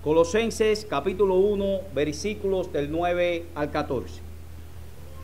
Colosenses capítulo 1, versículos del 9 al 14.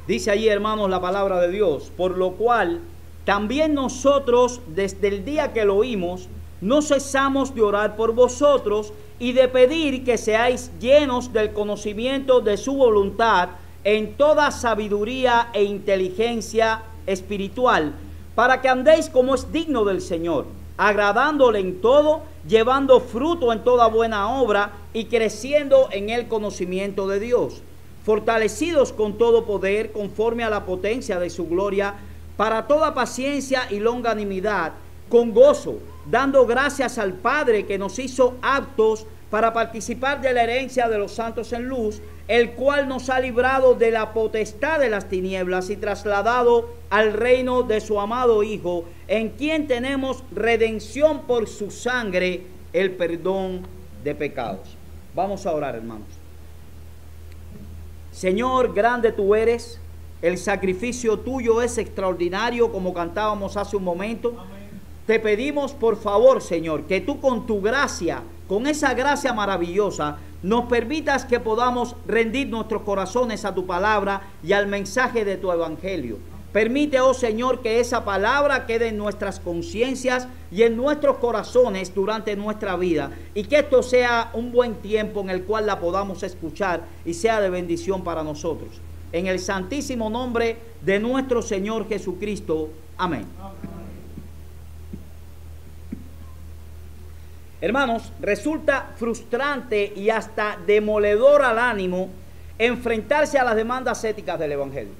Dice allí, hermanos, la palabra de Dios: por lo cual también nosotros, desde el día que lo oímos, no cesamos de orar por vosotros y de pedir que seáis llenos del conocimiento de su voluntad en toda sabiduría e inteligencia espiritual, para que andéis como es digno del Señor, agradándole en todo, llevando fruto en toda buena obra y creciendo en el conocimiento de Dios, fortalecidos con todo poder conforme a la potencia de su gloria, para toda paciencia y longanimidad, con gozo, dando gracias al Padre que nos hizo aptos para participar de la herencia de los santos en luz, el cual nos ha librado de la potestad de las tinieblas y trasladado al reino de su amado Hijo, en quien tenemos redención por su sangre, el perdón de pecados. Vamos a orar, hermanos. Señor, grande tú eres, el sacrificio tuyo es extraordinario, como cantábamos hace un momento. Amén. Te pedimos, por favor, Señor, que tú con tu gracia, con esa gracia maravillosa, nos permitas que podamos rendir nuestros corazones a tu palabra y al mensaje de tu evangelio. Permite, oh Señor, que esa palabra quede en nuestras conciencias y en nuestros corazones durante nuestra vida, y que esto sea un buen tiempo en el cual la podamos escuchar y sea de bendición para nosotros. En el santísimo nombre de nuestro Señor Jesucristo. Amén. Hermanos, resulta frustrante y hasta demoledor al ánimo enfrentarse a las demandas éticas del Evangelio.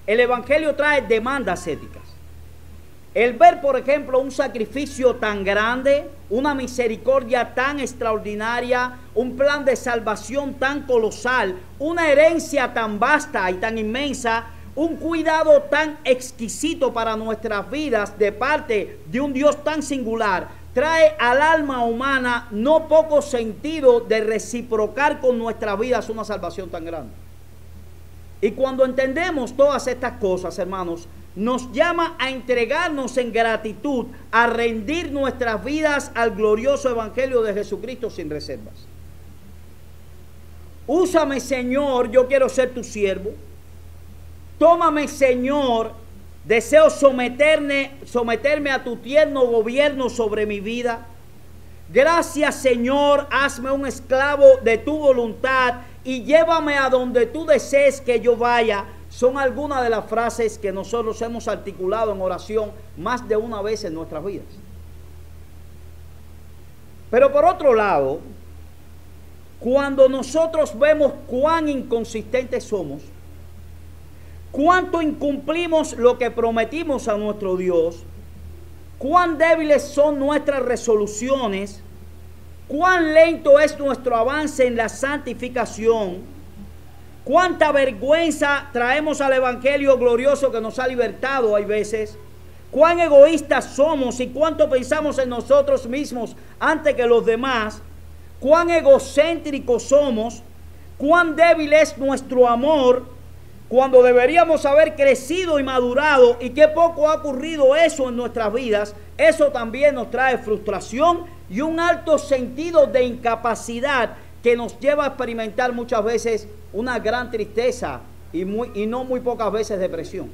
El Evangelio trae demandas éticas. El ver, por ejemplo, un sacrificio tan grande, una misericordia tan extraordinaria, un plan de salvación tan colosal, una herencia tan vasta y tan inmensa, un cuidado tan exquisito para nuestras vidas de parte de un Dios tan singular, trae al alma humana no poco sentido de reciprocar con nuestras vidas una salvación tan grande. Y cuando entendemos todas estas cosas, hermanos, nos llama a entregarnos en gratitud, a rendir nuestras vidas al glorioso evangelio de Jesucristo sin reservas. Úsame, Señor, yo quiero ser tu siervo. Tómame, Señor, deseo someterme a tu tierno gobierno sobre mi vida. Gracias, Señor, hazme un esclavo de tu voluntad y llévame a donde tú desees que yo vaya. Son algunas de las frases que nosotros hemos articulado en oración más de una vez en nuestras vidas. Pero por otro lado, cuando nosotros vemos cuán inconsistentes somos, cuánto incumplimos lo que prometimos a nuestro Dios, cuán débiles son nuestras resoluciones, cuán lento es nuestro avance en la santificación, cuánta vergüenza traemos al evangelio glorioso que nos ha libertado hay veces, cuán egoístas somos y cuánto pensamos en nosotros mismos antes que los demás, cuán egocéntricos somos, cuán débil es nuestro amor, cuando deberíamos haber crecido y madurado, y qué poco ha ocurrido eso en nuestras vidas. Eso también nos trae frustración y un alto sentido de incapacidad que nos lleva a experimentar muchas veces una gran tristeza y no muy pocas veces depresión.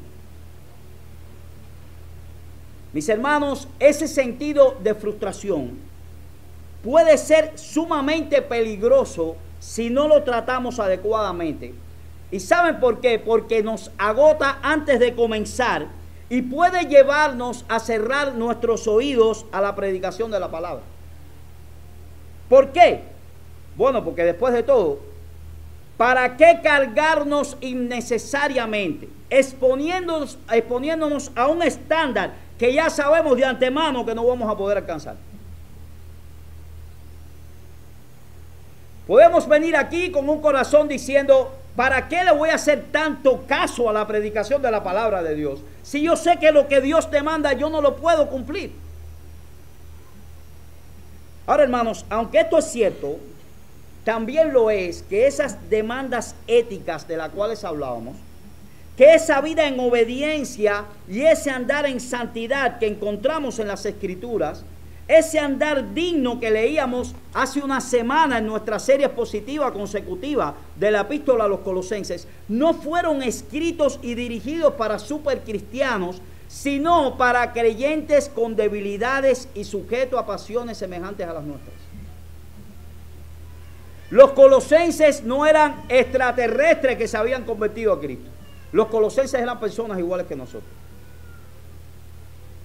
Mis hermanos, ese sentido de frustración puede ser sumamente peligroso si no lo tratamos adecuadamente. ¿Y saben por qué? Porque nos agota antes de comenzar y puede llevarnos a cerrar nuestros oídos a la predicación de la palabra. ¿Por qué? Bueno, porque después de todo, ¿para qué cargarnos innecesariamente, exponiéndonos a un estándar que ya sabemos de antemano que no vamos a poder alcanzar? Podemos venir aquí con un corazón diciendo: ¿para qué le voy a hacer tanto caso a la predicación de la palabra de Dios? Si yo sé que lo que Dios te manda yo no lo puedo cumplir. Ahora, hermanos, aunque esto es cierto, también lo es que esas demandas éticas de las cuales hablábamos, que esa vida en obediencia y ese andar en santidad que encontramos en las Escrituras, ese andar digno que leíamos hace una semana en nuestra serie expositiva consecutiva de la epístola a los Colosenses, no fueron escritos y dirigidos para supercristianos, sino para creyentes con debilidades y sujetos a pasiones semejantes a las nuestras. Los colosenses no eran extraterrestres que se habían convertido a Cristo. Los colosenses eran personas iguales que nosotros.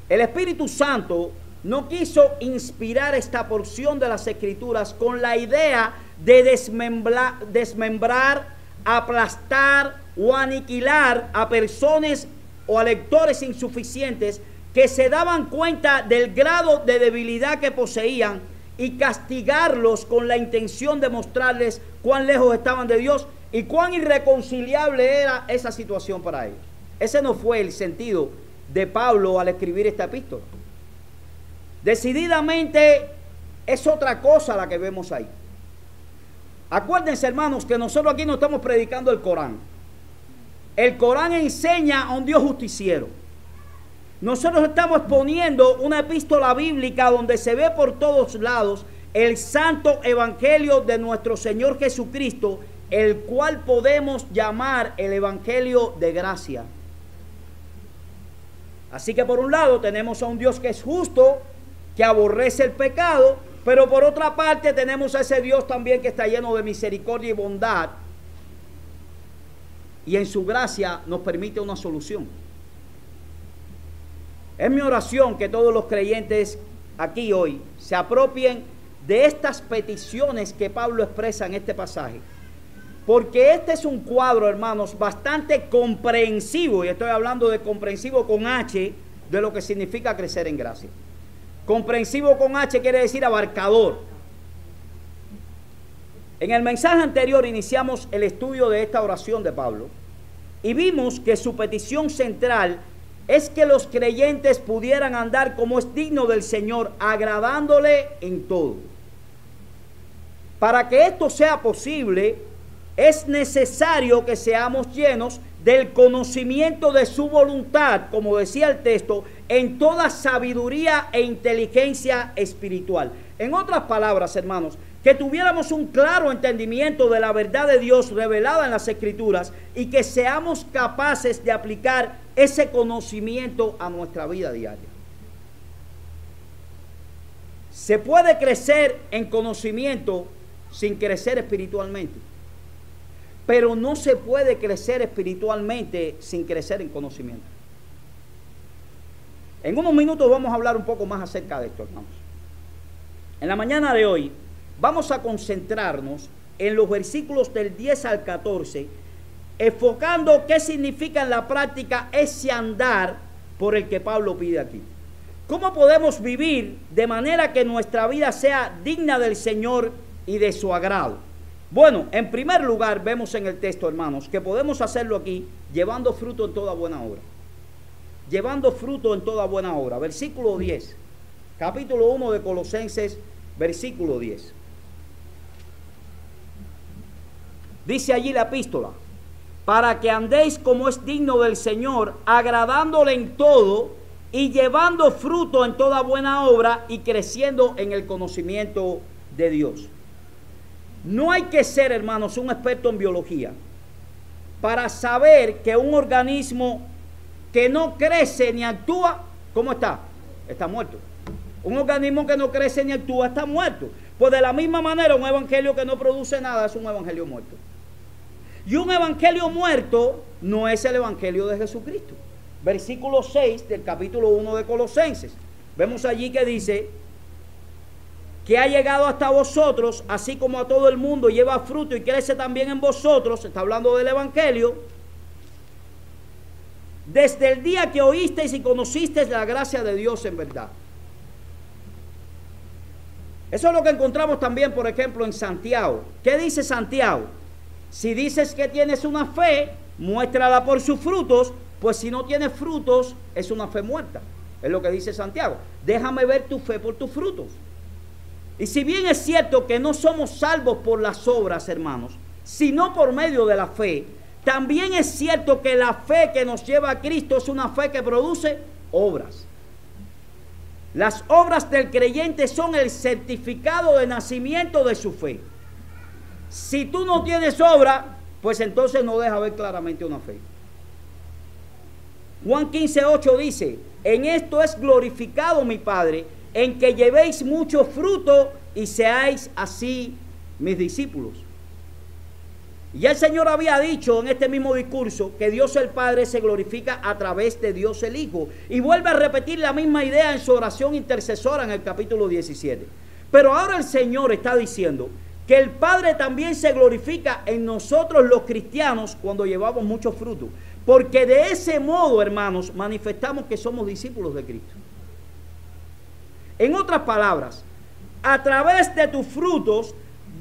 El Espíritu Santo no quiso inspirar esta porción de las Escrituras con la idea de desmembrar, aplastar o aniquilar a personas o a lectores insuficientes que se daban cuenta del grado de debilidad que poseían y castigarlos con la intención de mostrarles cuán lejos estaban de Dios y cuán irreconciliable era esa situación para ellos. Ese no fue el sentido de Pablo al escribir esta epístola. Decididamente es otra cosa la que vemos ahí. Acuérdense, hermanos, que nosotros aquí no estamos predicando el Corán. El Corán enseña a un Dios justiciero. Nosotros estamos exponiendo una epístola bíblica donde se ve por todos lados el santo evangelio de nuestro Señor Jesucristo, el cual podemos llamar el evangelio de gracia. Así que por un lado tenemos a un Dios que es justo, que aborrece el pecado, pero por otra parte tenemos a ese Dios también que está lleno de misericordia y bondad, y en su gracia nos permite una solución. Es mi oración que todos los creyentes aquí hoy se apropien de estas peticiones que Pablo expresa en este pasaje, porque este es un cuadro, hermanos, bastante comprensivo, y estoy hablando de comprensivo con H, de lo que significa crecer en gracia. Comprensivo con H quiere decir abarcador. En el mensaje anterior iniciamos el estudio de esta oración de Pablo y vimos que su petición central es que los creyentes pudieran andar como es digno del Señor, agradándole en todo. Para que esto sea posible, es necesario que seamos llenos del conocimiento de su voluntad, como decía el texto, en toda sabiduría e inteligencia espiritual. En otras palabras, hermanos, que tuviéramos un claro entendimiento de la verdad de Dios revelada en las Escrituras y que seamos capaces de aplicar ese conocimiento a nuestra vida diaria. Se puede crecer en conocimiento sin crecer espiritualmente, pero no se puede crecer espiritualmente sin crecer en conocimiento. En unos minutos vamos a hablar un poco más acerca de esto, hermanos. En la mañana de hoy vamos a concentrarnos en los versículos del 10 al 14, enfocando qué significa en la práctica ese andar por el que Pablo pide aquí. ¿Cómo podemos vivir de manera que nuestra vida sea digna del Señor y de su agrado? Bueno, en primer lugar vemos en el texto, hermanos, que podemos hacerlo aquí llevando fruto en toda buena obra. Llevando fruto en toda buena obra. Versículo 10, capítulo 1 de Colosenses, versículo 10. Dice allí la epístola: para que andéis como es digno del Señor, agradándole en todo y llevando fruto en toda buena obra y creciendo en el conocimiento de Dios. No hay que ser, hermanos, un experto en biología para saber que un organismo que no crece ni actúa, ¿cómo está? Está muerto. Un organismo que no crece ni actúa está muerto. Pues de la misma manera, un evangelio que no produce nada es un evangelio muerto. Y un evangelio muerto no es el evangelio de Jesucristo. Versículo 6 del capítulo 1 de Colosenses. Vemos allí que dice que ha llegado hasta vosotros, así como a todo el mundo, lleva fruto y crece también en vosotros. Está hablando del evangelio. Desde el día que oísteis y conocisteis la gracia de Dios en verdad. Eso es lo que encontramos también, por ejemplo, en Santiago. ¿Qué dice Santiago? Si dices que tienes una fe, muéstrala por sus frutos, pues si no tienes frutos, es una fe muerta. Es lo que dice Santiago. Déjame ver tu fe por tus frutos. Y si bien es cierto que no somos salvos por las obras, hermanos, sino por medio de la fe, también es cierto que la fe que nos lleva a Cristo es una fe que produce obras. Las obras del creyente son el certificado de nacimiento de su fe. Si tú no tienes obra, pues entonces no deja ver claramente una fe. Juan 15:8 dice: en esto es glorificado mi Padre, en que llevéis mucho fruto y seáis así mis discípulos. Y el Señor había dicho en este mismo discurso que Dios el Padre se glorifica a través de Dios el Hijo. Y vuelve a repetir la misma idea en su oración intercesora en el capítulo 17. Pero ahora el Señor está diciendo que el Padre también se glorifica en nosotros los cristianos cuando llevamos mucho fruto. Porque de ese modo, hermanos, manifestamos que somos discípulos de Cristo. En otras palabras, a través de tus frutos,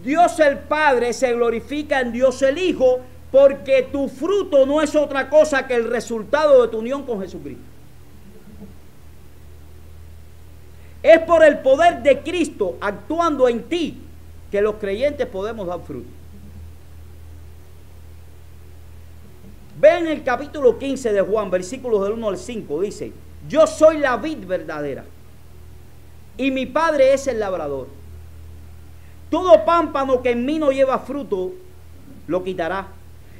Dios el Padre se glorifica en Dios el Hijo, porque tu fruto no es otra cosa que el resultado de tu unión con Jesucristo. Es por el poder de Cristo actuando en ti que los creyentes podemos dar fruto. Ven el capítulo 15 de Juan, versículos del 1 al 5, dice: yo soy la vid verdadera y mi Padre es el labrador. Todo pámpano que en mí no lleva fruto, lo quitará.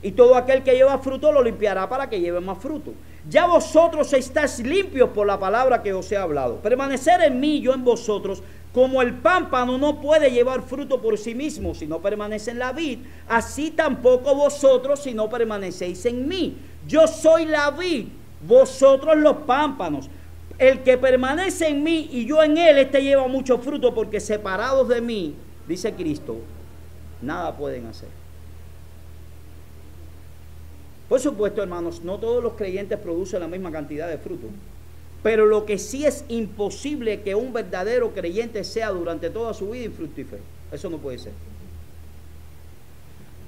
Y todo aquel que lleva fruto, lo limpiará para que lleve más fruto. Ya vosotros estáis limpios por la palabra que os he hablado. Permanecer en mí, yo en vosotros. Como el pámpano no puede llevar fruto por sí mismo si no permanece en la vid, así tampoco vosotros si no permanecéis en mí. Yo soy la vid, vosotros los pámpanos. El que permanece en mí y yo en él, este lleva mucho fruto, porque separados de mí, dice Cristo, nada pueden hacer. Por supuesto, hermanos, no todos los creyentes producen la misma cantidad de fruto. Pero lo que sí es imposible que un verdadero creyente sea durante toda su vida infructífero. Eso no puede ser.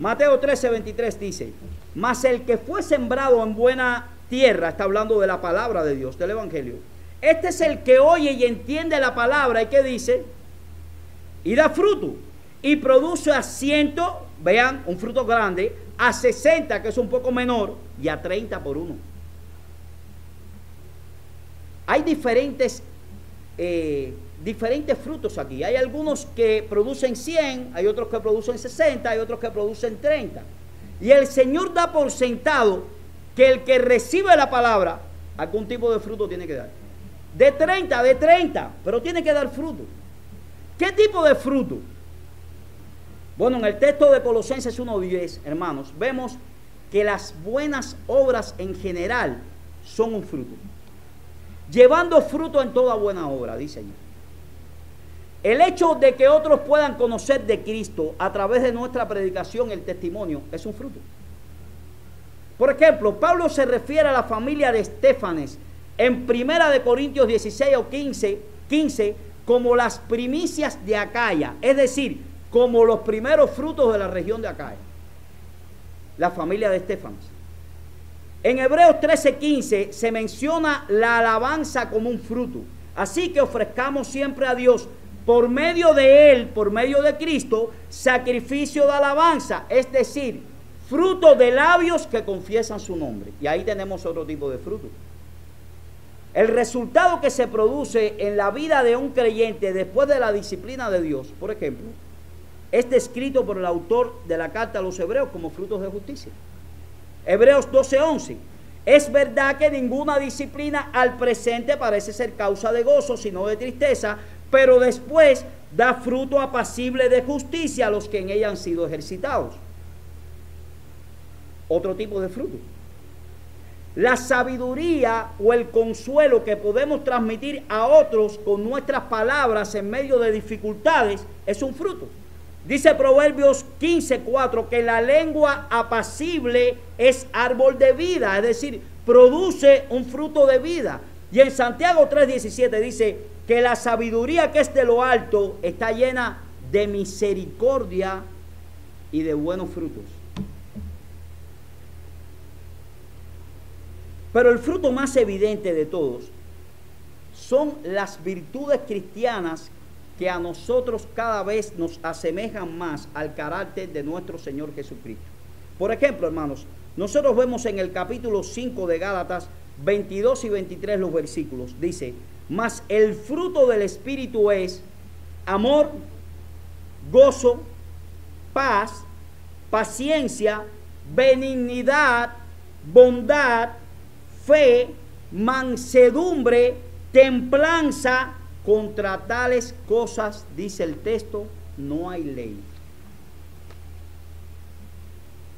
Mateo 13:23 dice: mas el que fue sembrado en buena tierra, está hablando de la palabra de Dios, del Evangelio. Este es el que oye y entiende la palabra, y que dice, y da fruto, y produce a 100, vean, un fruto grande, a 60, que es un poco menor, y a 30 por uno. Hay diferentes frutos aquí. Hay algunos que producen 100, hay otros que producen 60, hay otros que producen 30. Y el Señor da por sentado que el que recibe la palabra, algún tipo de fruto tiene que dar. De 30, pero tiene que dar fruto. ¿Qué tipo de fruto? Bueno, en el texto de Colosenses 1:10, hermanos, vemos que las buenas obras en general son un fruto. Llevando fruto en toda buena obra, dice allí. El hecho de que otros puedan conocer de Cristo a través de nuestra predicación, el testimonio, es un fruto. Por ejemplo, Pablo se refiere a la familia de Estéfanes en 1 Corintios 16 o 15 como las primicias de Acaya, es decir, como los primeros frutos de la región de Acaya. La familia de Estéfanes. En Hebreos 13:15 se menciona la alabanza como un fruto. Así que ofrezcamos siempre a Dios, por medio de Él, por medio de Cristo, sacrificio de alabanza, es decir, fruto de labios que confiesan su nombre. Y ahí tenemos otro tipo de fruto. El resultado que se produce en la vida de un creyente después de la disciplina de Dios, por ejemplo, es descrito por el autor de la carta a los Hebreos como frutos de justicia. Hebreos 12:11. Es verdad que ninguna disciplina al presente parece ser causa de gozo, sino de tristeza, pero después da fruto apacible de justicia a los que en ella han sido ejercitados. Otro tipo de fruto. La sabiduría o el consuelo que podemos transmitir a otros con nuestras palabras en medio de dificultades es un fruto. Dice Proverbios 15:4 que la lengua apacible es árbol de vida, es decir, produce un fruto de vida. Y en Santiago 3:17 dice que la sabiduría que es de lo alto está llena de misericordia y de buenos frutos. Pero el fruto más evidente de todos son las virtudes cristianas que a nosotros cada vez nos asemejan más al carácter de nuestro Señor Jesucristo. Por ejemplo, hermanos, nosotros vemos en el capítulo 5 de Gálatas 22 y 23 los versículos. Dice: Mas el fruto del Espíritu es amor, gozo, paz, paciencia, benignidad, bondad, fe, mansedumbre, templanza. Contra tales cosas, dice el texto, no hay ley.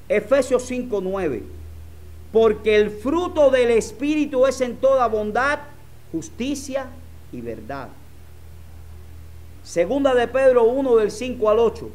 Efesios 5:9. Porque el fruto del Espíritu es en toda bondad, justicia y verdad. Segunda de Pedro 1 del 5 al 8.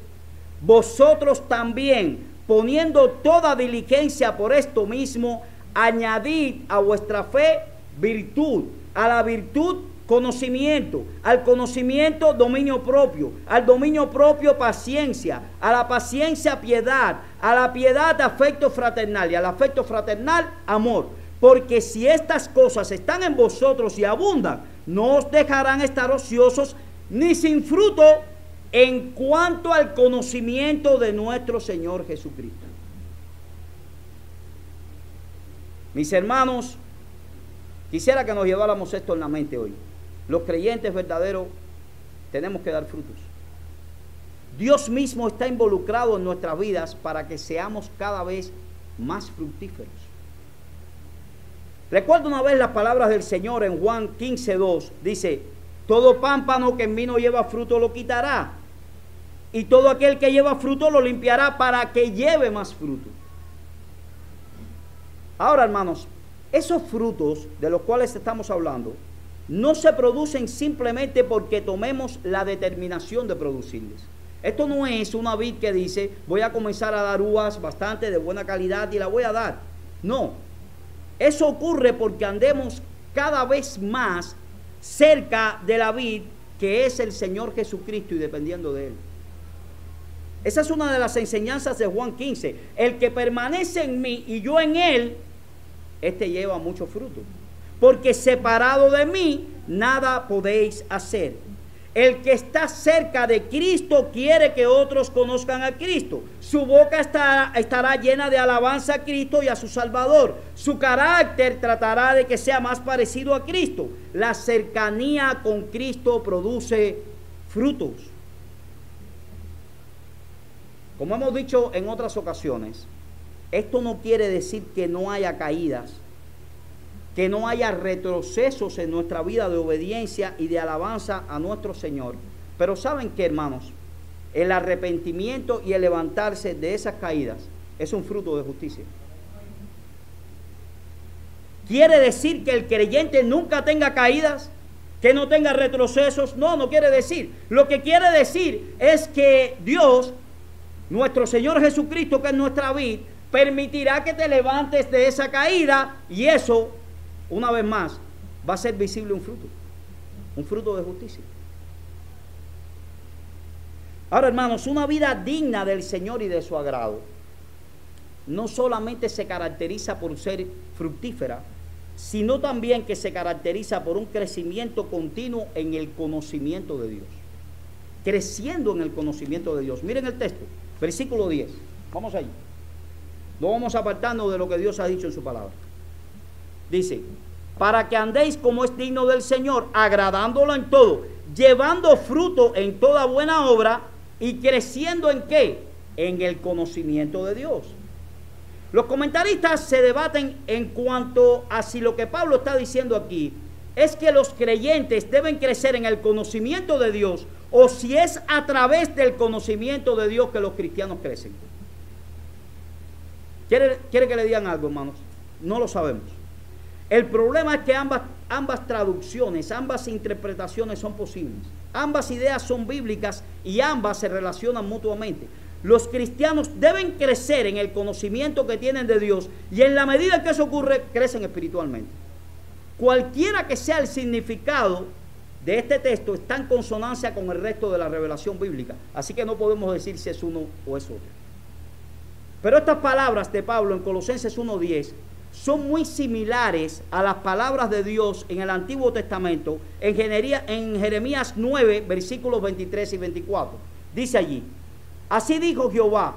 Vosotros también, poniendo toda diligencia por esto mismo, añadid a vuestra fe virtud, a la virtud conocimiento, al conocimiento dominio propio, al dominio propio paciencia, a la paciencia piedad, a la piedad afecto fraternal y al afecto fraternal amor. Porque si estas cosas están en vosotros y abundan, no os dejarán estar ociosos ni sin fruto en cuanto al conocimiento de nuestro Señor Jesucristo. Mis hermanos, quisiera que nos lleváramos esto en la mente hoy. Los creyentes verdaderos tenemos que dar frutos. Dios mismo está involucrado en nuestras vidas para que seamos cada vez más fructíferos. Recuerdo una vez las palabras del Señor en Juan 15:2. Dice: todo pámpano que en mí no lleva fruto lo quitará, y todo aquel que lleva fruto lo limpiará para que lleve más fruto. Ahora, hermanos, esos frutos de los cuales estamos hablando no se producen simplemente porque tomemos la determinación de producirles. Esto no es una vid que dice: voy a comenzar a dar uvas bastante de buena calidad y la voy a dar. No, eso ocurre porque andemos cada vez más cerca de la vid, que es el Señor Jesucristo, y dependiendo de Él. Esa es una de las enseñanzas de Juan 15. El que permanece en mí y yo en Él, este lleva mucho fruto. Porque separado de mí, nada podéis hacer. El que está cerca de Cristo quiere que otros conozcan a Cristo. Su boca estará llena de alabanza a Cristo y a su Salvador. Su carácter tratará de que sea más parecido a Cristo. La cercanía con Cristo produce frutos. Como hemos dicho en otras ocasiones, esto no quiere decir que no haya caídas, que no haya retrocesos en nuestra vida de obediencia y de alabanza a nuestro Señor. Pero ¿saben qué, hermanos? El arrepentimiento y el levantarse de esas caídas es un fruto de justicia. ¿Quiere decir que el creyente nunca tenga caídas? ¿Que no tenga retrocesos? No, no quiere decir. Lo que quiere decir es que Dios, nuestro Señor Jesucristo, que es nuestra vid, permitirá que te levantes de esa caída, y eso, una vez más, va a ser visible un fruto de justicia. Ahora, hermanos, una vida digna del Señor y de su agrado no solamente se caracteriza por ser fructífera, sino también que se caracteriza por un crecimiento continuo en el conocimiento de Dios. Creciendo en el conocimiento de Dios. Miren el texto, versículo 10. Vamos allí. No vamos apartando de lo que Dios ha dicho en su palabra. Dice: para que andéis como es digno del Señor, agradándolo en todo, llevando fruto en toda buena obra y creciendo ¿en qué? En el conocimiento de Dios. Los comentaristas se debaten en cuanto a si lo que Pablo está diciendo aquí es que los creyentes deben crecer en el conocimiento de Dios, o si es a través del conocimiento de Dios que los cristianos crecen. ¿Quiere que le digan algo, hermanos? No lo sabemos. El problema es que ambas traducciones, ambas interpretaciones son posibles. Ambas ideas son bíblicas y ambas se relacionan mutuamente. Los cristianos deben crecer en el conocimiento que tienen de Dios, y en la medida que eso ocurre, crecen espiritualmente. Cualquiera que sea el significado de este texto está en consonancia con el resto de la revelación bíblica. Así que no podemos decir si es uno o es otro. Pero estas palabras de Pablo en Colosenses 1:10 son muy similares a las palabras de Dios en el Antiguo Testamento, en Jeremías 9, versículos 23 y 24. Dice allí: así dijo Jehová,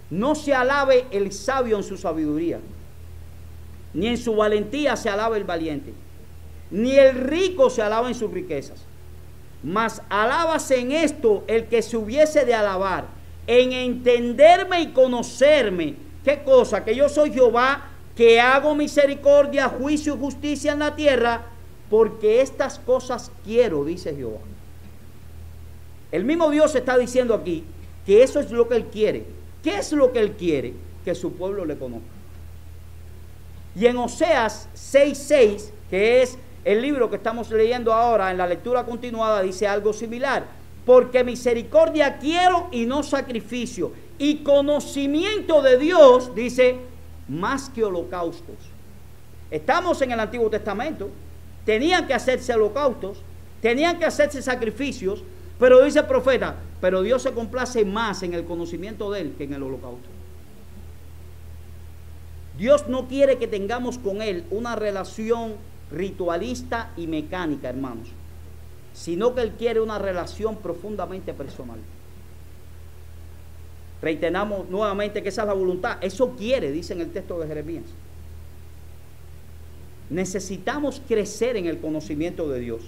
no se alabe el sabio en su sabiduría, ni en su valentía se alabe el valiente. ni el rico se alaba en sus riquezas. Mas alábase en esto el que se hubiese de alabar, en entenderme y conocerme. ¿Qué cosa? Que yo soy Jehová, que hago misericordia, juicio y justicia en la tierra, porque estas cosas quiero, dice Jehová. El mismo Dios está diciendo aquí que eso es lo que Él quiere. ¿Qué es lo que Él quiere? Que su pueblo le conozca. Y en Oseas 6:6, que es el libro que estamos leyendo ahora en la lectura continuada, dice algo similar. Porque misericordia quiero y no sacrificio, y conocimiento de Dios, dice, más que holocaustos. Estamos en el Antiguo Testamento, tenían que hacerse holocaustos, tenían que hacerse sacrificios, pero dice el profeta, pero Dios se complace más en el conocimiento de Él que en el holocausto. Dios no quiere que tengamos con Él una relación ritualista y mecánica, hermanos, sino que Él quiere una relación profundamente personal. Reiteramos nuevamente que esa es la voluntad. Eso quiere, dice en el texto de Jeremías. Necesitamos crecer en el conocimiento de Dios.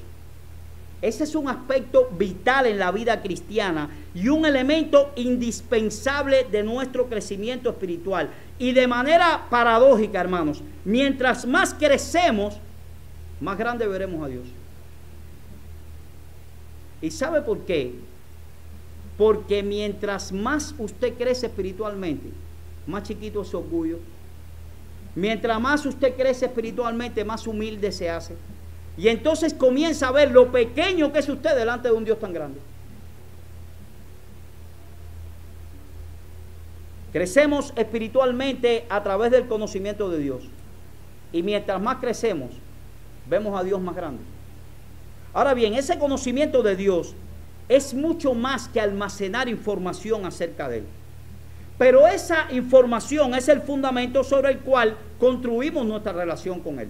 Ese es un aspecto vital en la vida cristiana y un elemento indispensable de nuestro crecimiento espiritual. Y de manera paradójica, hermanos, mientras más crecemos, más grande veremos a Dios. ¿Y sabe por qué? Porque mientras más usted crece espiritualmente, más chiquito es su orgullo. Mientras más usted crece espiritualmente, más humilde se hace. Y entonces comienza a ver lo pequeño que es usted delante de un Dios tan grande. Crecemos espiritualmente a través del conocimiento de Dios. Y mientras más crecemos, vemos a Dios más grande. Ahora bien, ese conocimiento de Dios es mucho más que almacenar información acerca de Él. Pero esa información es el fundamento sobre el cual construimos nuestra relación con Él.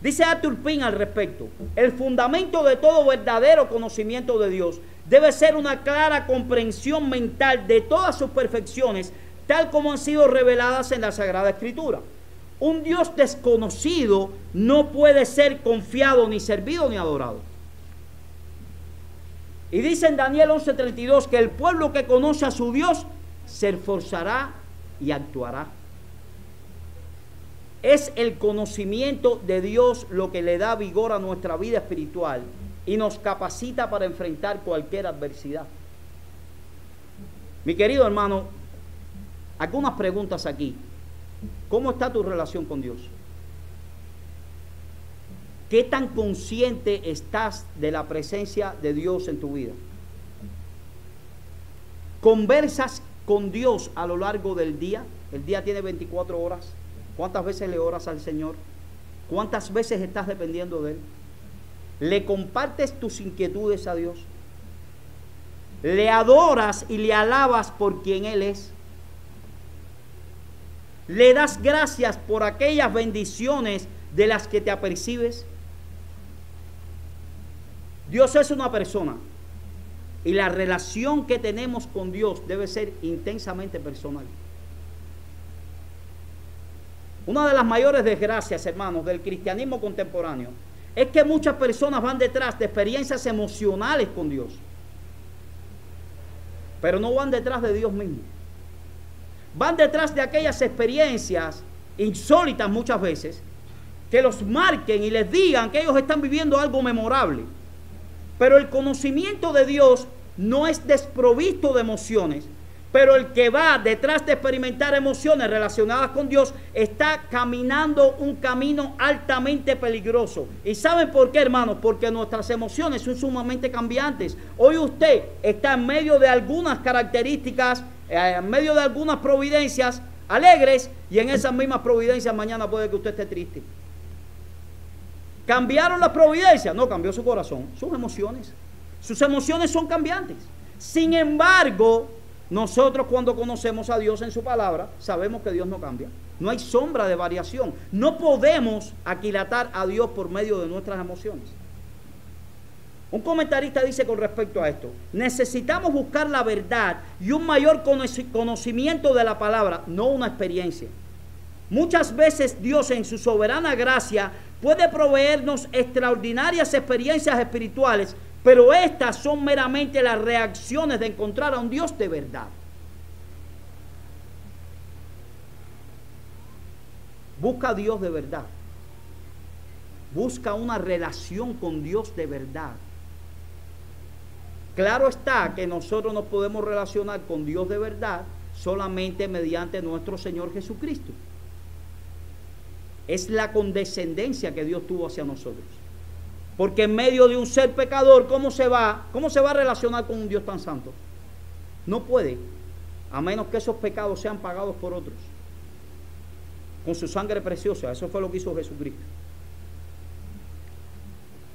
Dice Arthur Pink al respecto: el fundamento de todo verdadero conocimiento de Dios debe ser una clara comprensión mental de todas sus perfecciones, tal como han sido reveladas en la Sagrada Escritura. Un Dios desconocido no puede ser confiado, ni servido, ni adorado. Y dice en Daniel 11:32 que el pueblo que conoce a su Dios se esforzará y actuará. Es el conocimiento de Dios lo que le da vigor a nuestra vida espiritual y nos capacita para enfrentar cualquier adversidad. Mi querido hermano, algunas preguntas aquí. ¿Cómo está tu relación con Dios? ¿Qué tan consciente estás de la presencia de Dios en tu vida? ¿Conversas con Dios a lo largo del día? El día tiene 24 horas. ¿Cuántas veces le oras al Señor? ¿Cuántas veces estás dependiendo de Él? ¿Le compartes tus inquietudes a Dios? ¿Le adoras y le alabas por quien Él es? ¿Le das gracias por aquellas bendiciones de las que te apercibes? Dios es una persona y la relación que tenemos con Dios debe ser intensamente personal. Una de las mayores desgracias, hermanos, del cristianismo contemporáneo es que muchas personas van detrás de experiencias emocionales con Dios, pero no van detrás de Dios mismo. Van detrás de aquellas experiencias insólitas muchas veces que los marquen y les digan que ellos están viviendo algo memorable. Pero el conocimiento de Dios no es desprovisto de emociones, pero el que va detrás de experimentar emociones relacionadas con Dios está caminando un camino altamente peligroso. ¿Y saben por qué, hermanos? Porque nuestras emociones son sumamente cambiantes. Hoy usted está en medio de algunas características, en medio de algunas providencias alegres, y en esas mismas providencias mañana puede que usted esté triste. ¿Cambiaron las providencias? No, cambió su corazón, sus emociones. Sus emociones son cambiantes. Sin embargo, nosotros cuando conocemos a Dios en su palabra, sabemos que Dios no cambia. No hay sombra de variación. No podemos aquilatar a Dios por medio de nuestras emociones. Un comentarista dice con respecto a esto: necesitamos buscar la verdad y un mayor conocimiento de la palabra, no una experiencia. Muchas veces Dios en su soberana gracia puede proveernos extraordinarias experiencias espirituales, pero estas son meramente las reacciones de encontrar a un Dios de verdad. Busca a Dios de verdad. Busca una relación con Dios de verdad. Claro está que nosotros nos podemos relacionar con Dios de verdad solamente mediante nuestro Señor Jesucristo. Es la condescendencia que Dios tuvo hacia nosotros. Porque en medio de un ser pecador, ¿cómo se va a relacionar con un Dios tan santo? No puede, a menos que esos pecados sean pagados por otros, con su sangre preciosa. Eso fue lo que hizo Jesucristo.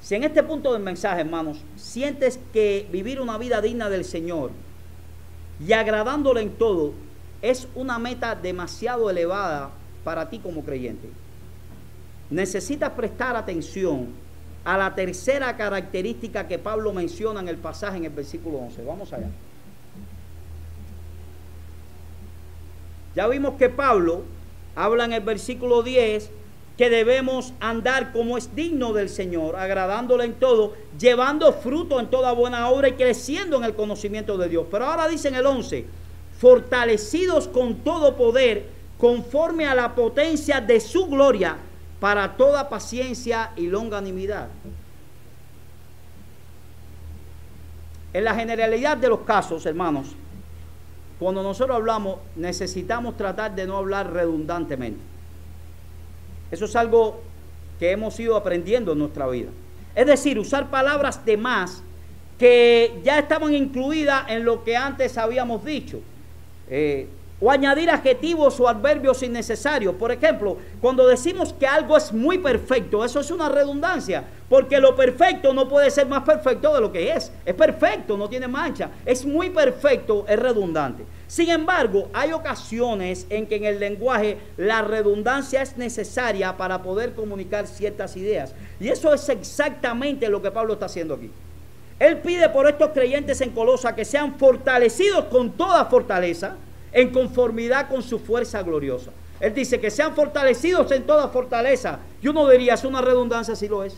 Si en este punto del mensaje, hermanos, sientes que vivir una vida digna del Señor y agradándole en todo es una meta demasiado elevada para ti como creyente, necesitas prestar atención a la tercera característica que Pablo menciona en el pasaje en el versículo 11. Vamos allá. Ya vimos que Pablo habla en el versículo 10 que debemos andar como es digno del Señor, agradándole en todo, llevando fruto en toda buena obra y creciendo en el conocimiento de Dios. Pero ahora dice en el 11, fortalecidos con todo poder, conforme a la potencia de su gloria, para toda paciencia y longanimidad. En la generalidad de los casos, hermanos, cuando nosotros hablamos, necesitamos tratar de no hablar redundantemente. Eso es algo que hemos ido aprendiendo en nuestra vida. Es decir, usar palabras de más que ya estaban incluidas en lo que antes habíamos dicho. O añadir adjetivos o adverbios innecesarios. Por ejemplo, cuando decimos que algo es muy perfecto, eso es una redundancia, porque lo perfecto no puede ser más perfecto de lo que es. Es perfecto, no tiene mancha. Es muy perfecto, es redundante. Sin embargo, hay ocasiones en que en el lenguaje la redundancia es necesaria para poder comunicar ciertas ideas. Y eso es exactamente lo que Pablo está haciendo aquí. Él pide por estos creyentes en Colosa que sean fortalecidos con toda fortaleza, en conformidad con su fuerza gloriosa. Él dice que sean fortalecidos en toda fortaleza. Y uno diría, es una redundancia, si lo es.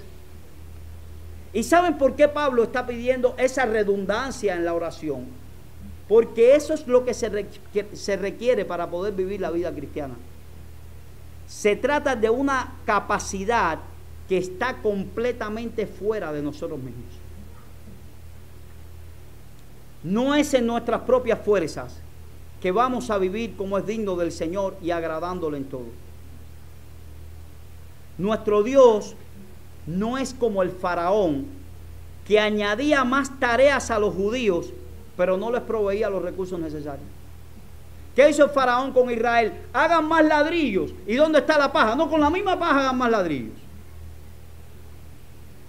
¿Y saben por qué Pablo está pidiendo esa redundancia en la oración? Porque eso es lo que se requiere para poder vivir la vida cristiana. Se trata de una capacidad que está completamente fuera de nosotros mismos. No es en nuestras propias fuerzas que vamos a vivir como es digno del Señor y agradándole en todo. Nuestro Dios no es como el faraón, que añadía más tareas a los judíos, pero no les proveía los recursos necesarios. ¿Qué hizo el faraón con Israel? Hagan más ladrillos. ¿Y dónde está la paja? No, con la misma paja hagan más ladrillos.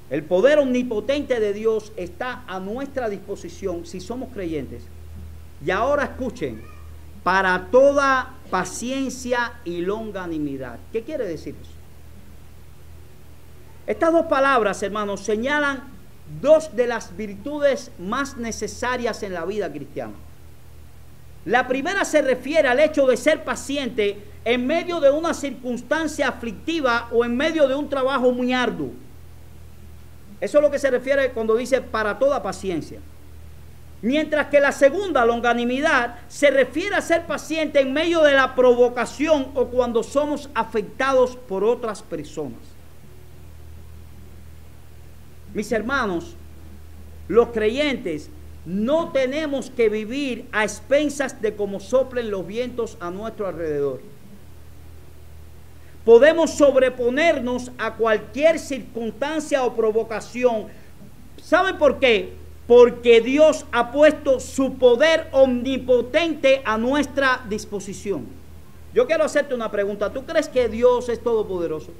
El poder omnipotente de Dios está a nuestra disposición si somos creyentes. Y ahora escuchen, para toda paciencia y longanimidad. ¿Qué quiere decir eso? Estas dos palabras, hermanos, señalan dos de las virtudes más necesarias en la vida cristiana. La primera se refiere al hecho de ser paciente en medio de una circunstancia aflictiva o en medio de un trabajo muy arduo. Eso es lo que se refiere cuando dice para toda paciencia. Mientras que la segunda, longanimidad, se refiere a ser paciente en medio de la provocación o cuando somos afectados por otras personas. Mis hermanos, los creyentes no tenemos que vivir a expensas de cómo soplen los vientos a nuestro alrededor. Podemos sobreponernos a cualquier circunstancia o provocación. ¿Saben por qué? Porque Dios ha puesto su poder omnipotente a nuestra disposición. Yo quiero hacerte una pregunta. ¿Tú crees que Dios es todopoderoso?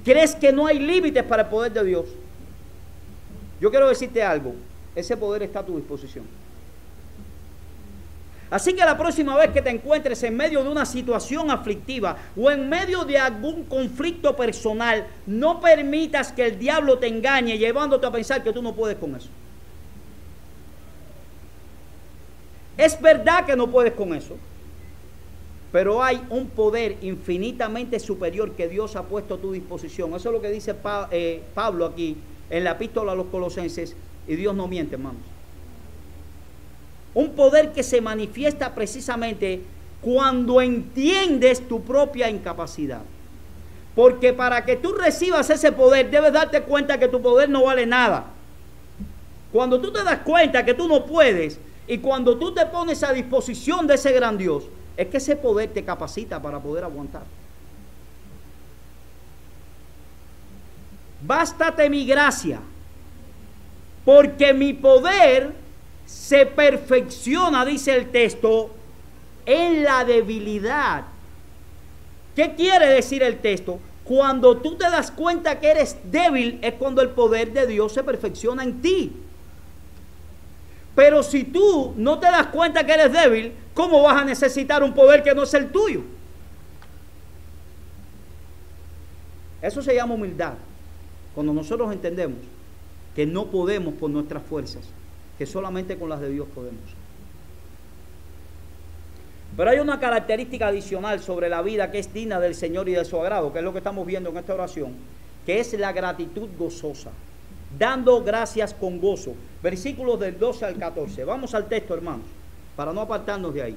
¿Crees que no hay límites para el poder de Dios? Yo quiero decirte algo. Ese poder está a tu disposición. Así que la próxima vez que te encuentres en medio de una situación aflictiva o en medio de algún conflicto personal, no permitas que el diablo te engañe llevándote a pensar que tú no puedes con eso. Es verdad que no puedes con eso. pero hay un poder infinitamente superior que Dios ha puesto a tu disposición. Eso es lo que dice Pablo aquí en la epístola a los Colosenses, y Dios no miente, hermanos. Un poder que se manifiesta precisamente cuando entiendes tu propia incapacidad. Porque para que tú recibas ese poder, debes darte cuenta que tu poder no vale nada. Cuando tú te das cuenta que tú no puedes, y cuando tú te pones a disposición de ese gran Dios, es que ese poder te capacita para poder aguantar. Bástate mi gracia, porque mi poder se perfecciona, dice el texto, en la debilidad. ¿Qué quiere decir el texto? Cuando tú te das cuenta que eres débil, es cuando el poder de Dios se perfecciona en ti. Pero si tú no te das cuenta que eres débil, ¿cómo vas a necesitar un poder que no es el tuyo? Eso se llama humildad. Cuando nosotros entendemos que no podemos por nuestras fuerzas, que solamente con las de Dios podemos. Pero hay una característica adicional sobre la vida que es digna del Señor y de su agrado, que es lo que estamos viendo en esta oración, que es la gratitud gozosa, dando gracias con gozo. Versículos del 12 al 14. Vamos al texto, hermanos, para no apartarnos de ahí.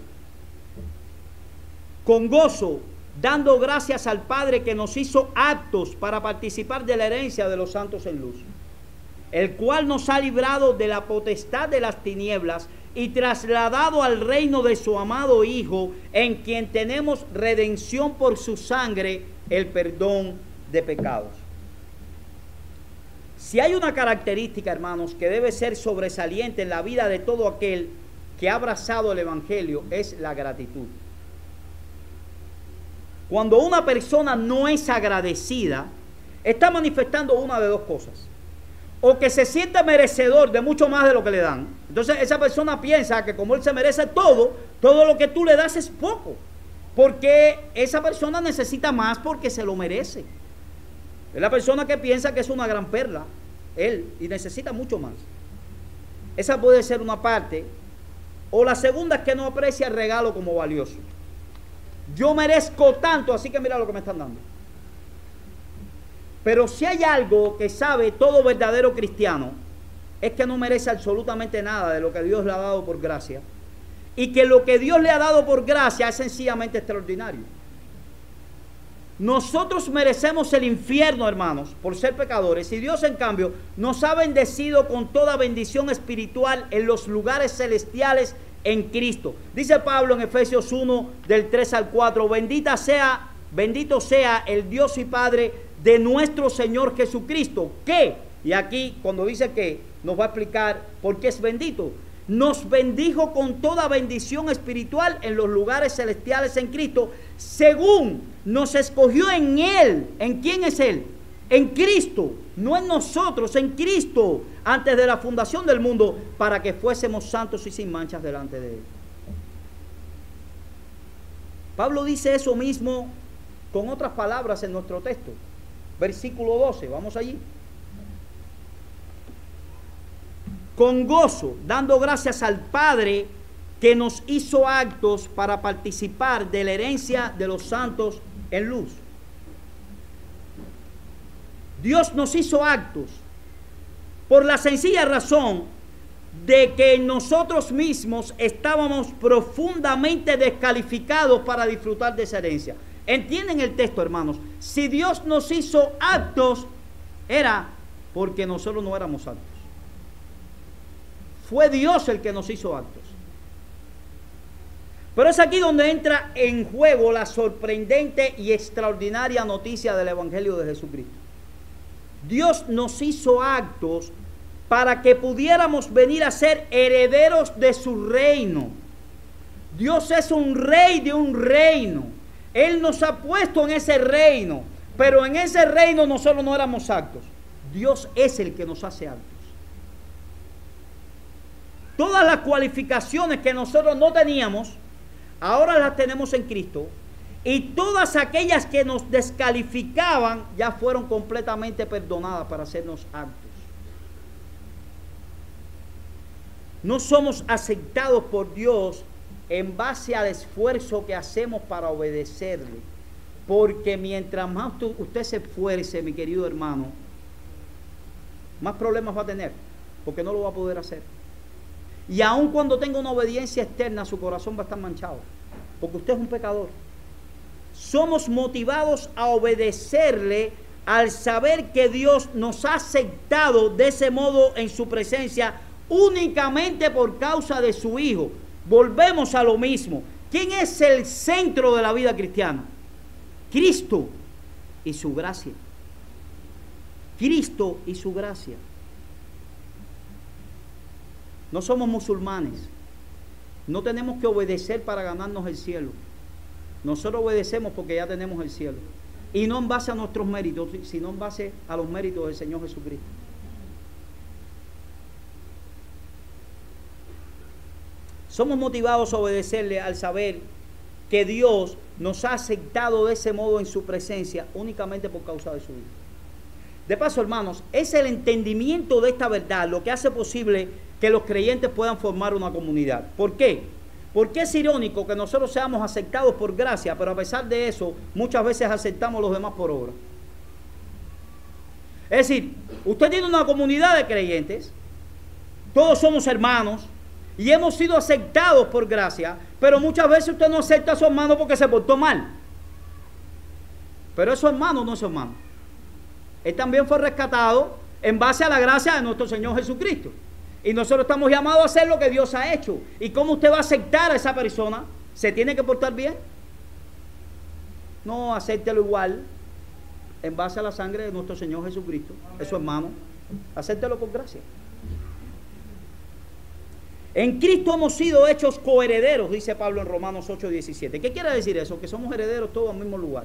Con gozo, dando gracias al Padre que nos hizo aptos para participar de la herencia de los santos en luz, el cual nos ha librado de la potestad de las tinieblas y trasladado al reino de su amado Hijo, en quien tenemos redención por su sangre, el perdón de pecados. Si hay una característica, hermanos, que debe ser sobresaliente en la vida de todo aquel que ha abrazado el Evangelio, es la gratitud. Cuando una persona no es agradecida, está manifestando una de dos cosas: o que se siente merecedor de mucho más de lo que le dan. Entonces esa persona piensa que como él se merece todo lo que tú le das es poco, porque esa persona necesita más porque se lo merece. Es la persona que piensa que es una gran perla, él, y necesita mucho más. Esa puede ser una parte. O la segunda es que no aprecia el regalo como valioso. Yo merezco tanto, así que mira lo que me están dando. Pero si hay algo que sabe todo verdadero cristiano, es que no merece absolutamente nada de lo que Dios le ha dado por gracia, y que lo que Dios le ha dado por gracia es sencillamente extraordinario. Nosotros merecemos el infierno, hermanos, por ser pecadores, y Dios en cambio nos ha bendecido con toda bendición espiritual en los lugares celestiales en Cristo. Dice Pablo en Efesios 1 del 3 al 4, bendito sea el Dios y Padre de nuestro Señor Jesucristo, que, y aquí cuando dice que, nos va a explicar por qué es bendito, nos bendijo con toda bendición espiritual en los lugares celestiales en Cristo, según nos escogió en Él. ¿En quién es Él? En Cristo, no en nosotros, en Cristo, antes de la fundación del mundo, para que fuésemos santos y sin manchas delante de Él. Pablo dice eso mismo con otras palabras en nuestro texto. Versículo 12, vamos allí. Con gozo, dando gracias al Padre que nos hizo aptos para participar de la herencia de los santos en luz. Dios nos hizo aptos por la sencilla razón de que nosotros mismos estábamos profundamente descalificados para disfrutar de esa herencia. ¿Entienden el texto, hermanos? Si Dios nos hizo aptos, era porque nosotros no éramos aptos. Fue Dios el que nos hizo aptos. Pero es aquí donde entra en juego la sorprendente y extraordinaria noticia del Evangelio de Jesucristo. Dios nos hizo aptos para que pudiéramos venir a ser herederos de su reino. Dios es un rey de un reino. Él nos ha puesto en ese reino, pero en ese reino nosotros no éramos aptos. Dios es el que nos hace aptos. Todas las cualificaciones que nosotros no teníamos, ahora las tenemos en Cristo, y todas aquellas que nos descalificaban ya fueron completamente perdonadas para hacernos aptos. No somos aceptados por Dios en base al esfuerzo que hacemos para obedecerle. Porque mientras más usted se esfuerce, mi querido hermano, más problemas va a tener, porque no lo va a poder hacer. Y aun cuando tenga una obediencia externa, su corazón va a estar manchado, porque usted es un pecador. Somos motivados a obedecerle al saber que Dios nos ha aceptado de ese modo en su presencia únicamente por causa de su Hijo. Volvemos a lo mismo. ¿Quién es el centro de la vida cristiana? Cristo y su gracia. Cristo y su gracia. No somos musulmanes. No tenemos que obedecer para ganarnos el cielo. Nosotros obedecemos porque ya tenemos el cielo. Y no en base a nuestros méritos, sino en base a los méritos del Señor Jesucristo. Somos motivados a obedecerle al saber que Dios nos ha aceptado de ese modo en su presencia únicamente por causa de su Hijo. De paso, hermanos, es el entendimiento de esta verdad lo que hace posible que los creyentes puedan formar una comunidad. ¿Por qué? Porque es irónico que nosotros seamos aceptados por gracia, pero a pesar de eso, muchas veces aceptamos a los demás por obra. Es decir, usted tiene una comunidad de creyentes, todos somos hermanos, y hemos sido aceptados por gracia, pero muchas veces usted no acepta a su hermano porque se portó mal. Pero es su hermano, no es su hermano. Él también fue rescatado en base a la gracia de nuestro Señor Jesucristo. Y nosotros estamos llamados a hacer lo que Dios ha hecho. ¿Y cómo usted va a aceptar a esa persona? ¿Se tiene que portar bien? No, acéptelo igual, en base a la sangre de nuestro Señor Jesucristo. Es su hermano. Acéptelo por gracia. En Cristo hemos sido hechos coherederos, dice Pablo en Romanos 8:17. ¿Qué quiere decir eso? Que somos herederos todos al mismo lugar.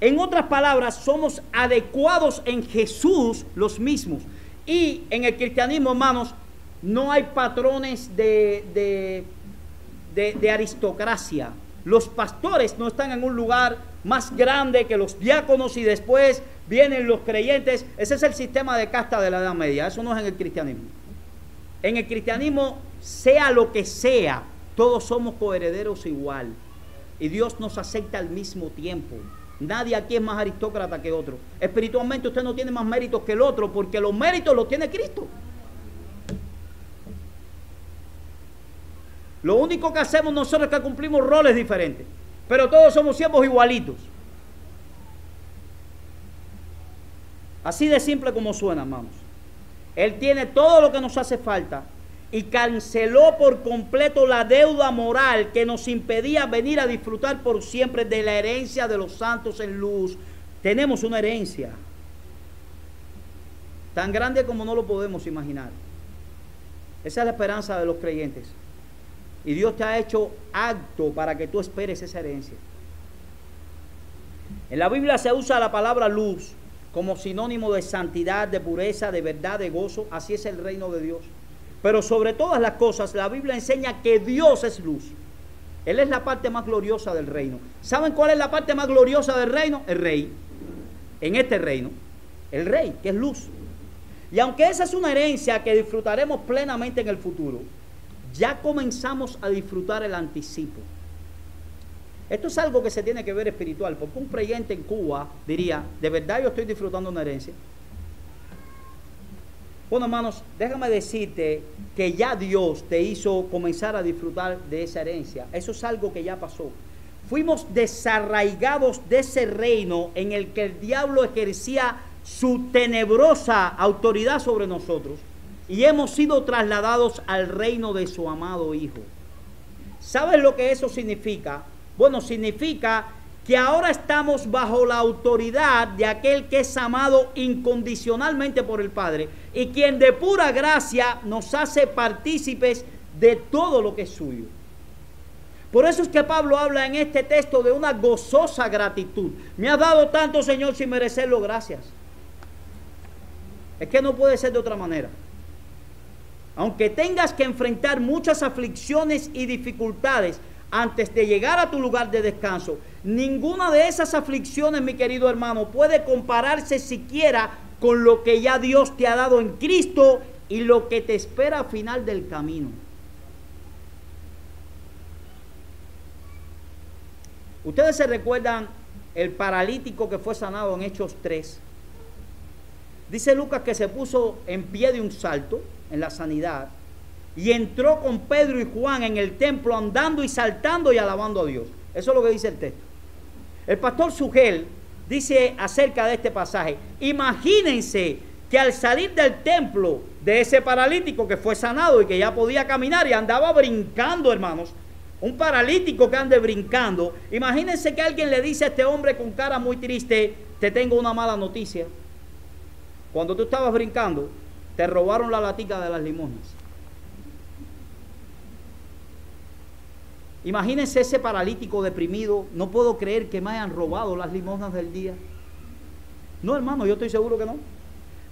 En otras palabras, somos adecuados en Jesús los mismos. Y en el cristianismo, hermanos, no hay patrones de aristocracia. Los pastores no están en un lugar más grande que los diáconos y después vienen los creyentes. Ese es el sistema de casta de la Edad Media. Eso no es en el cristianismo. En el cristianismo, sea lo que sea, todos somos coherederos igual. Y Dios nos acepta al mismo tiempo. Nadie aquí es más aristócrata que otro. Espiritualmente usted no tiene más méritos que el otro, porque los méritos los tiene Cristo. Lo único que hacemos nosotros es que cumplimos roles diferentes, pero todos somos siervos igualitos. Así de simple como suena, hermanos. Él tiene todo lo que nos hace falta y canceló por completo la deuda moral que nos impedía venir a disfrutar por siempre de la herencia de los santos en luz. Tenemos una herencia tan grande como no lo podemos imaginar. Esa es la esperanza de los creyentes. Y Dios te ha hecho apto para que tú esperes esa herencia. En la Biblia se usa la palabra luz como sinónimo de santidad, de pureza, de verdad, de gozo. Así es el reino de Dios. Pero sobre todas las cosas, la Biblia enseña que Dios es luz. Él es la parte más gloriosa del reino. ¿Saben cuál es la parte más gloriosa del reino? El rey. En este reino, el rey, que es luz. Y aunque esa es una herencia que disfrutaremos plenamente en el futuro, ya comenzamos a disfrutar el anticipo. Esto es algo que se tiene que ver espiritual, porque un creyente en Cuba diría, ¿de verdad yo estoy disfrutando una herencia? Bueno, hermanos, déjame decirte que ya Dios te hizo comenzar a disfrutar de esa herencia. Eso es algo que ya pasó. Fuimos desarraigados de ese reino en el que el diablo ejercía su tenebrosa autoridad sobre nosotros y hemos sido trasladados al reino de su amado Hijo. ¿Sabes lo que eso significa? Bueno, significa que ahora estamos bajo la autoridad de aquel que es amado incondicionalmente por el Padre y quien de pura gracia nos hace partícipes de todo lo que es suyo. Por eso es que Pablo habla en este texto de una gozosa gratitud. Me has dado tanto, Señor, sin merecerlo, gracias. Es que no puede ser de otra manera. Aunque tengas que enfrentar muchas aflicciones y dificultades antes de llegar a tu lugar de descanso, ninguna de esas aflicciones, mi querido hermano, puede compararse siquiera con lo que ya Dios te ha dado en Cristo y lo que te espera al final del camino. Ustedes se recuerdan el paralítico que fue sanado en Hechos 3. Dice Lucas que se puso en pie de un salto en la sanidad y entró con Pedro y Juan en el templo andando y saltando y alabando a Dios. Eso es lo que dice el texto. El pastor Sugel dice acerca de este pasaje: imagínense que al salir del templo de ese paralítico que fue sanado y que ya podía caminar y andaba brincando, hermanos, un paralítico que ande brincando, imagínense que alguien le dice a este hombre con cara muy triste: te tengo una mala noticia. Cuando tú estabas brincando, te robaron la latica de las limosnas. Imagínense ese paralítico deprimido: no puedo creer que me hayan robado las limosnas del día. No, hermano, yo estoy seguro que no.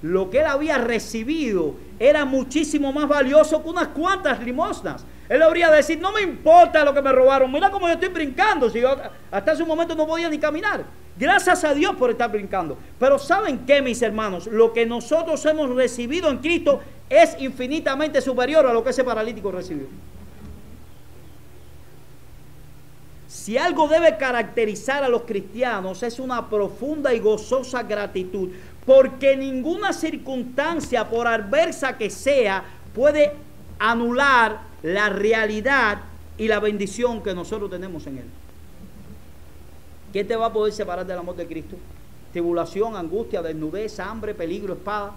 Lo que él había recibido era muchísimo más valioso que unas cuantas limosnas. Él habría de decir: no me importa lo que me robaron, mira cómo yo estoy brincando, si yo hasta ese momento no podía ni caminar. Gracias a Dios por estar brincando. Pero ¿saben qué, mis hermanos? Lo que nosotros hemos recibido en Cristo es infinitamente superior a lo que ese paralítico recibió. Si algo debe caracterizar a los cristianos es una profunda y gozosa gratitud, porque ninguna circunstancia, por adversa que sea, puede anular la realidad y la bendición que nosotros tenemos en Él. ¿Qué te va a poder separar del amor de Cristo? Tribulación, angustia, desnudez, hambre, peligro, espada.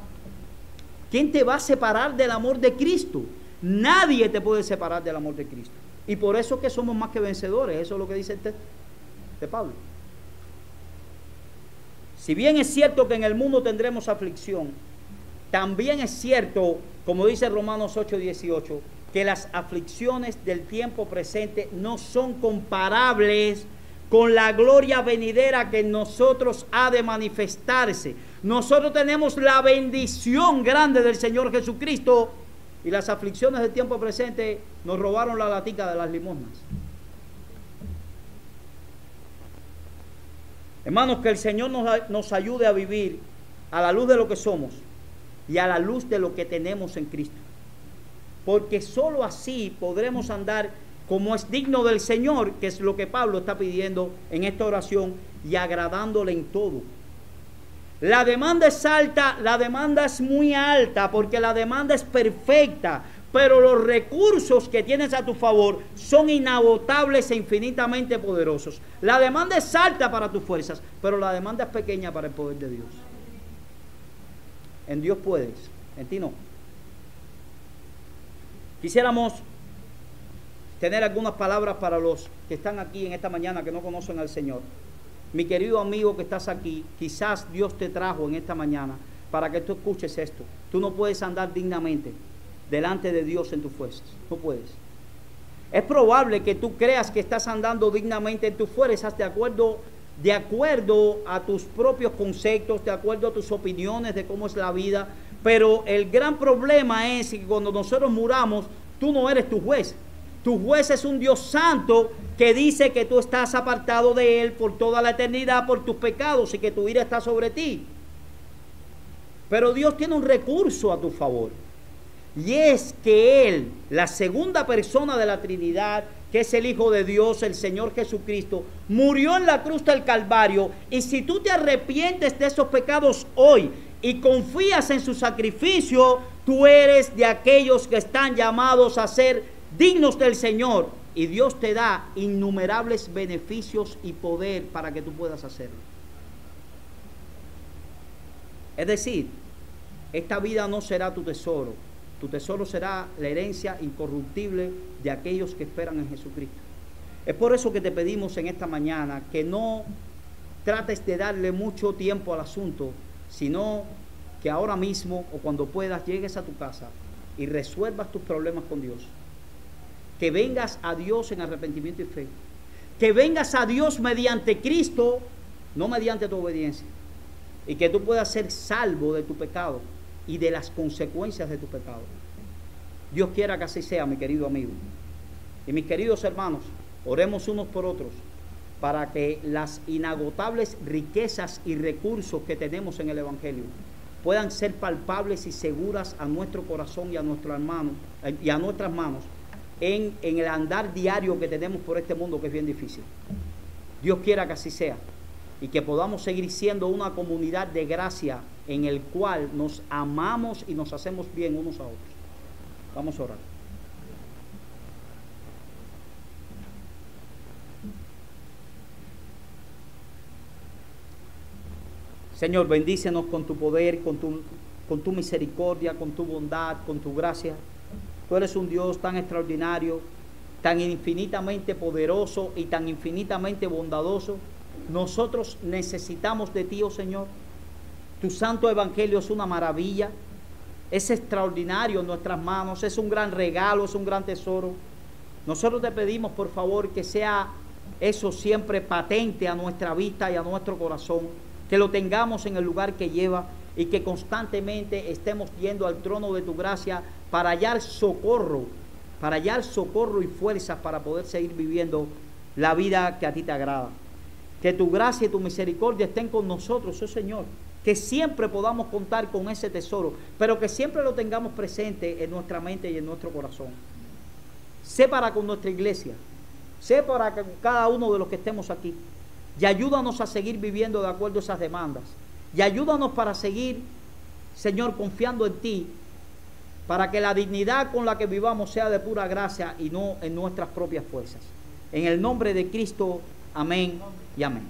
¿Quién te va a separar del amor de Cristo? Nadie te puede separar del amor de Cristo. Y por eso es que somos más que vencedores. Eso es lo que dice el texto de Pablo. Si bien es cierto que en el mundo tendremos aflicción, también es cierto, como dice Romanos 8:18, que las aflicciones del tiempo presente no son comparables con la gloria venidera que en nosotros ha de manifestarse. Nosotros tenemos la bendición grande del Señor Jesucristo, y las aflicciones del tiempo presente nos robaron la latica de las limosnas. Hermanos, que el Señor nos ayude a vivir a la luz de lo que somos y a la luz de lo que tenemos en Cristo. Porque sólo así podremos andar como es digno del Señor, que es lo que Pablo está pidiendo en esta oración, y agradándole en todo. La demanda es alta, la demanda es muy alta, porque la demanda es perfecta, pero los recursos que tienes a tu favor son inagotables e infinitamente poderosos. La demanda es alta para tus fuerzas, pero la demanda es pequeña para el poder de Dios. En Dios puedes, en ti no. Quisiéramos tener algunas palabras para los que están aquí en esta mañana que no conocen al Señor. Mi querido amigo que estás aquí, quizás Dios te trajo en esta mañana para que tú escuches esto. Tú no puedes andar dignamente delante de Dios en tus fuerzas. No puedes. Es probable que tú creas que estás andando dignamente en tus fuerzas de acuerdo a tus propios conceptos, de acuerdo a tus opiniones de cómo es la vida. Pero el gran problema es que cuando nosotros muramos, tú no eres tu juez. Tu juez es un Dios santo que dice que tú estás apartado de Él por toda la eternidad por tus pecados y que tu ira está sobre ti. Pero Dios tiene un recurso a tu favor. Y es que Él, la segunda persona de la Trinidad, que es el Hijo de Dios, el Señor Jesucristo, murió en la cruz del Calvario. Y si tú te arrepientes de esos pecados hoy y confías en su sacrificio, tú eres de aquellos que están llamados a ser dignos del Señor, y Dios te da innumerables beneficios y poder para que tú puedas hacerlo. Es decir, esta vida no será tu tesoro será la herencia incorruptible de aquellos que esperan en Jesucristo. Es por eso que te pedimos en esta mañana que no trates de darle mucho tiempo al asunto, sino que ahora mismo o cuando puedas llegues a tu casa y resuelvas tus problemas con Dios. Que vengas a Dios en arrepentimiento y fe. Que vengas a Dios mediante Cristo, no mediante tu obediencia. Y que tú puedas ser salvo de tu pecado y de las consecuencias de tu pecado. Dios quiera que así sea, mi querido amigo. Y mis queridos hermanos, oremos unos por otros para que las inagotables riquezas y recursos que tenemos en el Evangelio puedan ser palpables y seguras a nuestro corazón y a nuestras manos en el andar diario que tenemos por este mundo, que es bien difícil. Dios quiera que así sea y que podamos seguir siendo una comunidad de gracia en el cual nos amamos y nos hacemos bien unos a otros. Vamos a orar. Señor, bendícenos con tu poder, con tu misericordia, con tu bondad, con tu gracia. Tú eres un Dios tan extraordinario, tan infinitamente poderoso y tan infinitamente bondadoso. Nosotros necesitamos de ti, oh Señor. Tu santo evangelio es una maravilla, es extraordinario en nuestras manos, es un gran regalo, es un gran tesoro. Nosotros te pedimos, por favor, que sea eso siempre patente a nuestra vista y a nuestro corazón, que lo tengamos en el lugar que lleva y que constantemente estemos yendo al trono de tu gracia para hallar socorro y fuerzas para poder seguir viviendo la vida que a ti te agrada. Que tu gracia y tu misericordia estén con nosotros, oh Señor. Que siempre podamos contar con ese tesoro, pero que siempre lo tengamos presente en nuestra mente y en nuestro corazón. Sé para con nuestra iglesia, sé para con cada uno de los que estemos aquí, y ayúdanos a seguir viviendo de acuerdo a esas demandas, y ayúdanos para seguir, Señor, confiando en ti, para que la dignidad con la que vivamos sea de pura gracia y no en nuestras propias fuerzas. En el nombre de Cristo, amén y amén.